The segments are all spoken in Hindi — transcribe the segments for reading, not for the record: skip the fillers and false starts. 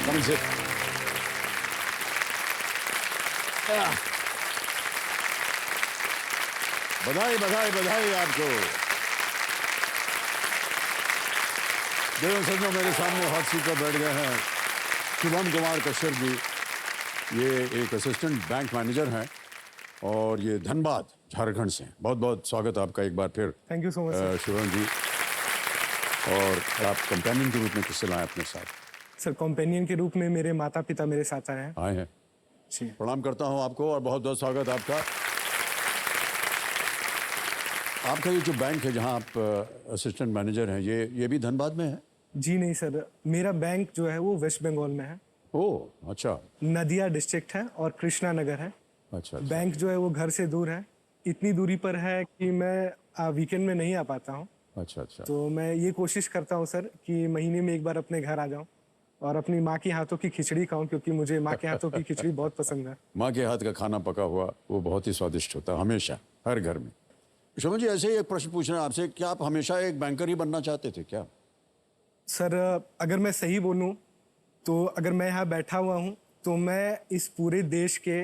Come and sit. बधाई बधाई बधाई आपको। देवेंद्र सज्जनों, मेरे सामने हॉट सीट पर बैठ गए हैं शुभम कुमार कश्यप जी। ये एक असिस्टेंट बैंक मैनेजर हैं और ये धनबाद झारखंड से। बहुत बहुत स्वागत आपका एक बार फिर। Thank you so much Shubham ji. और आप कंपेनियन के रूप में किससे लाए अपने साथ? सर। कंपेनियन के रूप में मेरे माता पिता मेरे साथ आए हैं जी। प्रणाम करता हूं आपको और बहुत बहुत स्वागत आपका। आपका ये जो बैंक है जहां आप असिस्टेंट मैनेजर हैं, ये भी धनबाद में है? जी नहीं सर, मेरा बैंक जो है वो वेस्ट बंगाल में है। ओह अच्छा। नदिया डिस्ट्रिक्ट है और कृष्णा नगर है। अच्छा। बैंक जो है वो घर से दूर है, इतनी दूरी पर है कि मैं वीकेंड में नहीं आ पाता हूँ। अच्छा अच्छा। तो मैं ये कोशिश करता हूँ सर कि महीने में एक बार अपने घर आ जाऊँ और अपनी माँ के हाथों की खिचड़ी खाऊं, क्योंकि मुझे माँ के हाथों की खिचड़ी बहुत पसंद है। माँ के हाथ का खाना पका हुआ वो बहुत ही स्वादिष्ट होता है हमेशा, हर घर में। शोभन जी, ऐसे ही एक प्रश्न पूछना है आपसे, क्या आप हमेशा एक बैंकर ही बनना चाहते थे क्या? सर अगर मैं सही बोलूं तो अगर मैं यहाँ बैठा हुआ हूँ तो मैं इस पूरे देश के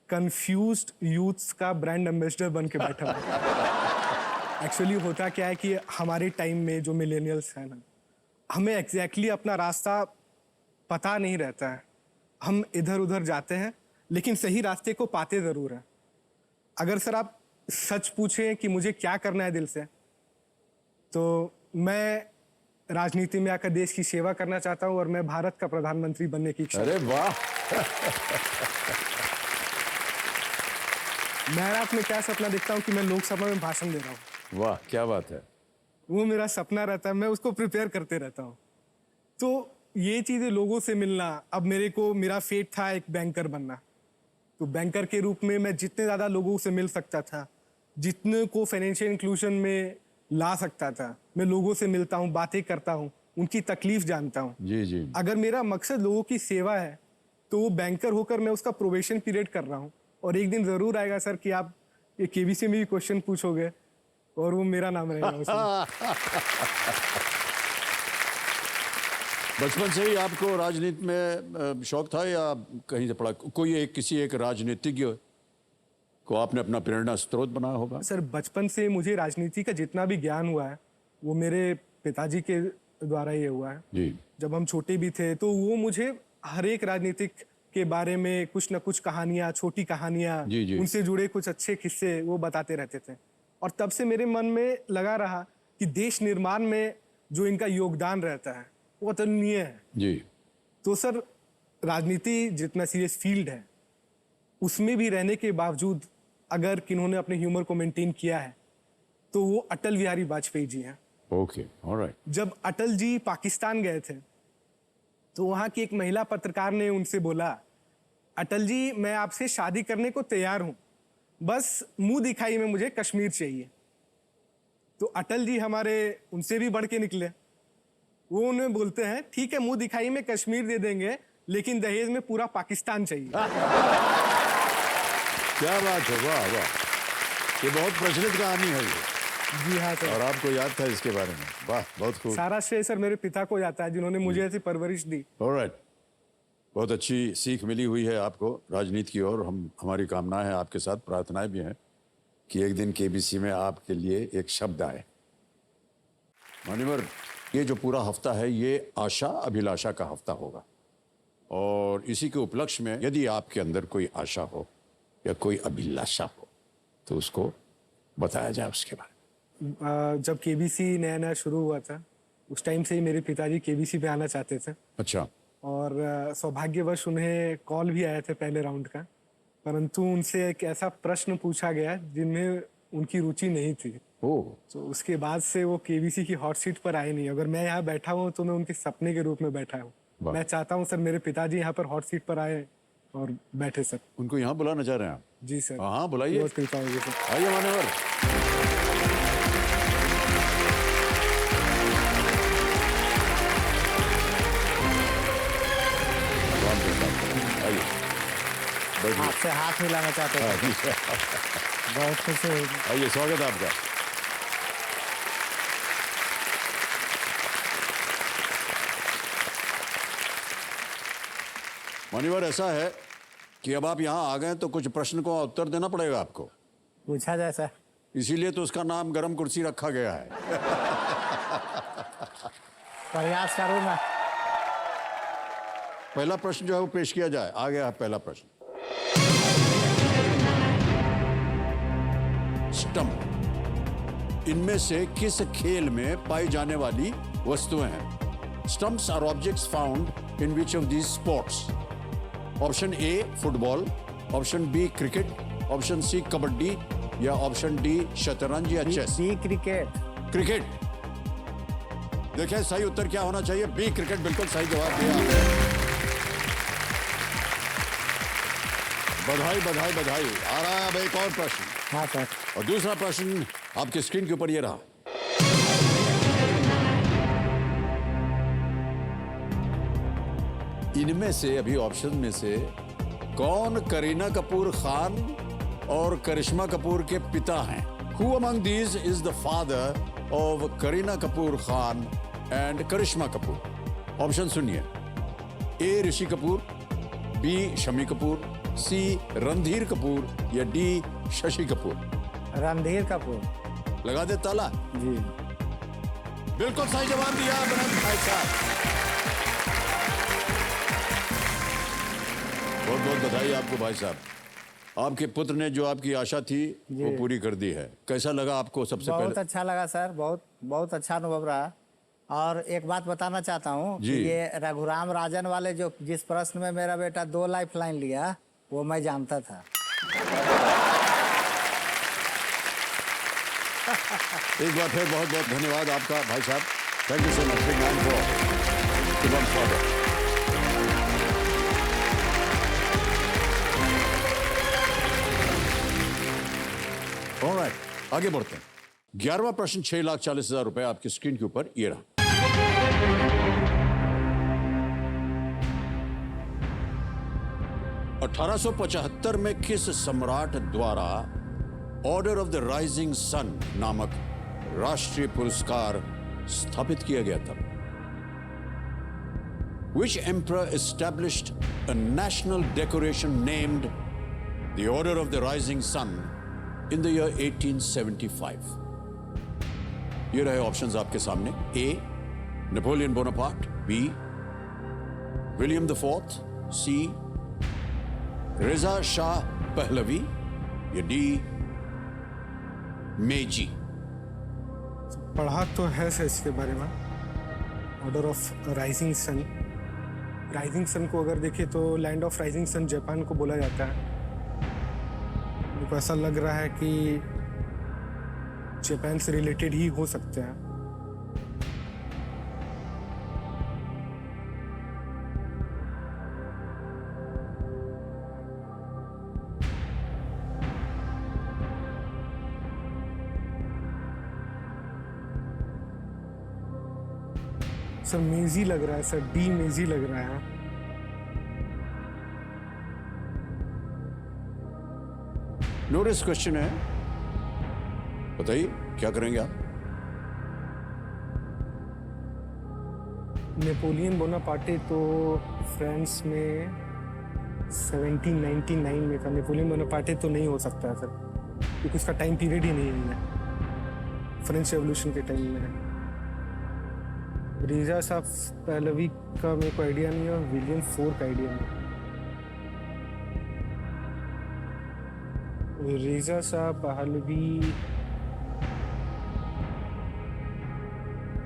कंफ्यूज्ड यूथ्स का ब्रांड एम्बेसडर बन के बैठा हूँ। एक्चुअली होता क्या है कि हमारे टाइम में जो मिलेनियल्स हैं ना, हमें एग्जैक्टली अपना रास्ता पता नहीं रहता है। हम इधर उधर जाते हैं लेकिन सही रास्ते को पाते ज़रूर हैं। अगर सर आप सच पूछें कि मुझे क्या करना है दिल से, तो मैं राजनीति में आकर देश की सेवा करना चाहता हूं और मैं भारत का प्रधानमंत्री बनने की इच्छा। अरे वाह। मैं रात में क्या सपना देखता हूं कि मैं लोकसभा में भाषण दे रहा हूं। वाह क्या बात है। वो मेरा सपना रहता है, मैं उसको प्रिपेयर करते रहता हूं। तो ये चीजें, लोगों से मिलना, अब मेरा फेट था एक बैंकर बनना। तो बैंकर के रूप में मैं जितने ज्यादा लोगों से मिल सकता था, जितने को फाइनेंशियल इंक्लूजन में ला सकता था, मैं लोगों से मिलता हूँ, बातें करता हूँ, उनकी तकलीफ जानता हूँ। जी जी। अगर मेरा मकसद लोगों की सेवा है तो वो बैंकर होकर मैं उसका प्रोबेशन पीरियड कर रहा हूँ। और एक दिन जरूर आएगा सर कि आप ये केबीसी में भी क्वेश्चन पूछोगे और वो मेरा नाम रहेगा उसमें। बचपन से ही आपको राजनीति में शौक था या कहीं से पढ़ा? किसी एक राजनीतिज्ञ को आपने अपना प्रेरणा स्रोत बनाया होगा? सर बचपन से मुझे राजनीति का जितना भी ज्ञान हुआ है वो मेरे पिताजी के द्वारा ही हुआ है जी। जब हम छोटे भी थे तो वो मुझे हर एक राजनीतिक के बारे में कुछ न कुछ कहानियां, छोटी कहानियां, उनसे जुड़े कुछ अच्छे किस्से वो बताते रहते थे। और तब से मेरे मन में लगा रहा कि देश निर्माण में जो इनका योगदान रहता है वो अतुलनीय है जी। तो सर राजनीति जितना सीरियस फील्ड है उसमें भी रहने के बावजूद अगर किन्होंने अपने ह्यूमर को मेंटेन किया है तो वो अटल बिहारी वाजपेयी जी हैं। Okay, alright. जब अटल जी पाकिस्तान गए थे तो वहां की एक महिला पत्रकार ने उनसे बोला, अटल जी मैं आपसे शादी करने को तैयार हूं, बस मुंह दिखाई में मुझे कश्मीर चाहिए। तो अटल जी हमारे उनसे भी बढ़ के निकले। वो उन्हें बोलते हैं, ठीक है मुंह दिखाई में कश्मीर दे देंगे लेकिन दहेज में पूरा पाकिस्तान चाहिए। क्या बात है, वाह वाह, ये बहुत प्रचलित कहानी है ये। जी हाँ सर। और आपको याद था इसके बारे में? वाह, बहुत खूब। सारा श्रेय सर मेरे पिता को जाता है जिन्होंने मुझे ऐसी परवरिश दी। ऑलराइट, बहुत अच्छी सीख मिली हुई है आपको राजनीति की ओर। हमारी कामनाएं हैं आपके साथ, प्रार्थनाएं भी हैं कि एक दिन केबीसी में आपके लिए एक शब्द आए। मान्यवर, ये जो पूरा हफ्ता है ये आशा अभिलाषा का हफ्ता होगा और इसी के उपलक्ष्य में यदि आपके अंदर कोई आशा हो या कोई अभिलाषा हो तो उसको बताया जाए उसके बारे में। जब केबीसी नया नया शुरू हुआ था उस टाइम से ही मेरे पिताजी केबीसी पे आना चाहते थे। अच्छा। और सौभाग्यवश उन्हें कॉल भी आया था पहले राउंड का, परंतु उनसे एक ऐसा प्रश्न पूछा गया जिनमें उनकी रुचि नहीं थी। तो उसके बाद से वो केबीसी की हॉट सीट पर आए नहीं। अगर मैं यहाँ बैठा हूँ तो मैं उनके सपने के रूप में बैठा हूँ। मैं चाहता हूँ सर मेरे पिताजी यहाँ पर हॉट सीट पर आए और बैठे सर। उनको यहाँ बुलाना चाह रहे हैं आप? जी सर। हाँ बुलाइए। आइए मान्यवर। आपसे हाथ मिलाना चाहते थे। बहुत खुशी हुई। आइए, स्वागत है आपका। मान्यवर ऐसा है कि अब आप यहाँ आ गए तो कुछ प्रश्न को उत्तर देना पड़ेगा आपको, पूछा जाए सर। इसीलिए तो उसका नाम गरम कुर्सी रखा गया है। प्रयास करूँ मैं। पहला प्रश्न जो है वो पेश किया जाए। आ गया है पहला प्रश्न। स्टंप इनमें से किस खेल में पाई जाने वाली वस्तुएं हैं? Stumps are objects found in which of these sports? Option A football, option B cricket, option C kabaddi या ऑप्शन डी शतरंज या चेस? B cricket. क्रिकेट। देखिए सही उत्तर क्या होना चाहिए? B cricket. बिल्कुल सही जवाब दिया आपने। बधाई बधाई बधाई। आ रहा है अब एक और प्रश्न, हाँ सर। और दूसरा प्रश्न आपके स्क्रीन के ऊपर ये रहा। इनमें से, अभी ऑप्शन में से, कौन करीना कपूर खान और करिश्मा कपूर के पिता हैं? Who among these is the father of Kareena Kapoor Khan and Karisma Kapoor? Option सुनिए। A Rishi Kapoor, B Shammi Kapoor, C Randhir Kapoor या डी शशि कपूर? रणधीर कपूर। लगा दे ताला। जी। बिल्कुल सही जवाब दिया बनंत भाई साहब। बहुत बहुत बधाई आपको भाई साहब। आपके पुत्र ने जो आपकी आशा थी वो पूरी कर दी है। कैसा लगा आपको? सबसे बहुत पहले अच्छा लगा सर, बहुत बहुत अच्छा अनुभव रहा। और एक बात बताना चाहता हूँ कि ये रघुराम राजन वाले जो जिस प्रश्न में मेरा बेटा 2 लाइफ लाइन लिया वो मैं जानता था। एक बार फिर बहुत बहुत धन्यवाद आपका भाई साहब। Thank you so much big man for Shubham स्वागत। ऑलराइट, आगे बढ़ते हैं। 11वां प्रश्न 6,40,000 रुपए आपकी स्क्रीन के ऊपर ये रहा। अठारह सौ 75 में किस सम्राट द्वारा order of the rising sun नामक राष्ट्रीय पुरस्कार स्थापित किया गया था? Which emperor established a national decoration named the Order of the Rising Sun in the year 1875? ये रहे ऑप्शंस आपके सामने। A Napoleon Bonaparte, B William the fourth, C Reza Shah Pahlavi या डी मेजी? पढ़ा तो है सर इसके बारे में। Order of rising sun, rising sun को अगर देखें तो land of rising sun Japan को बोला जाता है। मेरे को ऐसा लग रहा है कि जापान से रिलेटेड ही हो सकते हैं। सर मेजी लग रहा है सर, डी मेजी लग रहा है। नोटिस क्वेश्चन है, बताइए क्या करेंगे आप? नेपोलियन बोनापार्टे तो फ्रांस में 1799 में था। नेपोलियन बोनापार्टे तो नहीं हो सकता है सर, क्योंकि उसका टाइम पीरियड ही नहीं है, फ्रेंच रेवोल्यूशन के टाइम में है। रेजा शाह पहलवी का मेरे को आइडिया नहीं है और विलियम फोर का आइडिया नहीं। रेजा शाह पहलवी,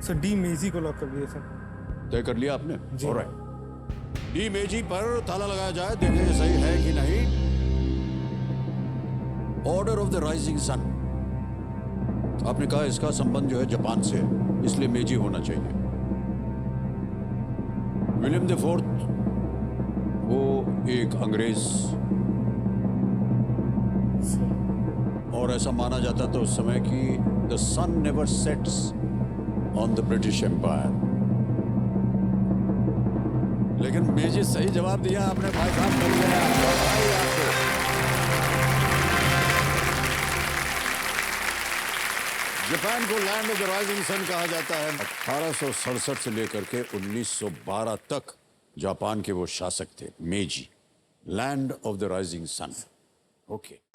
सर डी मेजी को लॉक कर दिया सर। तय कर लिया आपने? ऑलराइट, डी मेजी पर ताला लगाया जाए, देखें ये सही है कि नहीं। Order of the rising sun, आपने कहा इसका संबंध जो है जापान से है, इसलिए मेजी होना चाहिए। विलियम द फोर्थ वो एक अंग्रेज, और ऐसा माना जाता था उस समय कि the sun never sets on the British empire. लेकिन मेजी सही जवाब दिया आपने भाई साहब, मिल गया आपको। जापान को land of the rising sun कहा जाता है। 1867 से लेकर के 1912 तक जापान के वो शासक थे, Meiji, land of the rising sun. Okay.